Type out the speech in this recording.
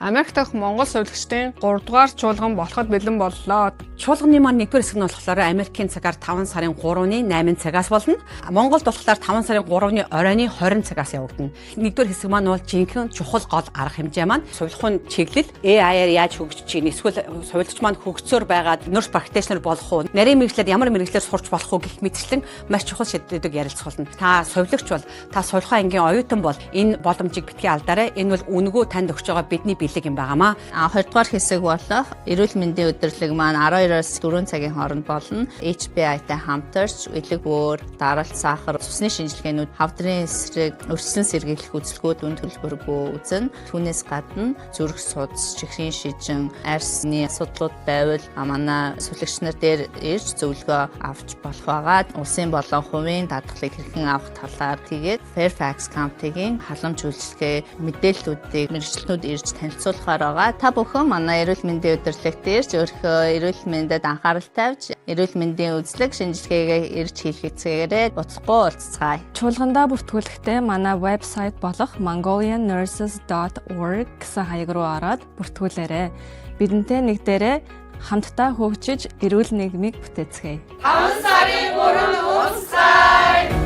Америк дахь Монгол сувилагчдын 3 дугаар чуулган болоход бэлэн боллоо. Чуулганы маань 1-р хэсэг нь болохоор Америкийн цагаар 5 сарын 3-ны 8 цагаас болно. Монголд болохоор 5 сарын 3-ны оройны 20 цагаас явагдана. 1-р хэсэг маань бол жинхэнэ чухал гол арга хэмжээ маань сувилахын чиглэл AI-аар яаж хөгжиж чинь эсвэл сувилагч маань хөгжсөөр байгаад nurse practitioner болох уу, нарийн мэрэгчлэр ямар мэрэгчлэр сурч болох уу гэх мэтчлэн маш чухал шийдвэрүүдийг ярилцах болно. Та сувилагч бол та сувилахын ангийн оюутан бол энэ боломжийг битгий алдаарай. Энэ бол үнэгүй танд өгч байгаа бидний бэлэг юм байнамаа. 2 дугаар хэсэг болох эрүүл мэндийн өдөрлөг маань 12-оос 4 цагийн хооронд болно. HBI-тай хамтарч элэг өөр, даралт, сахар, цусны шинжилгээнүүд, хавдрын эсрэг, өрчлөн сэргийлэх үзэлгүүд үн төлбөргүй үзнэ. Түүнээс гадна зүрх судас, чихрийн шижин, арьсны асуудлууд байвал манай сувилагч нар дээр ирж зөвлөгөө авч болох байгаа. Улсын болон хувийн даатгалыг хэрхэн авах талаар тэгээд Fairfax County-гийн халамж үйлчилгээ мэдээллүүдийг мэргэжилтнүүд ирж танилцуулахаар байгаа. Та бүхэн манай эрүүл мэндийн өдөрлөгт ирж өөрийнхөө эрүүл мэндэд анхаарал тавьж эрүүл мэндийн үзлэг шинжилгээгээ ирж хийлгэцгээгээрэй. Буцахгүй уулзцгаая. Чуулгандаа бүртгүүлэхдээ манай вебсайт болох mongoliannurses.org гэсэн хаяг руу ороод бүртгүүлээрэй. Бидэнтэй нэгдээрээ хамтдаа хөгжиж эрүүл нийгмийг бүтээцгээе. 5 сарын 3-ны уулзцай.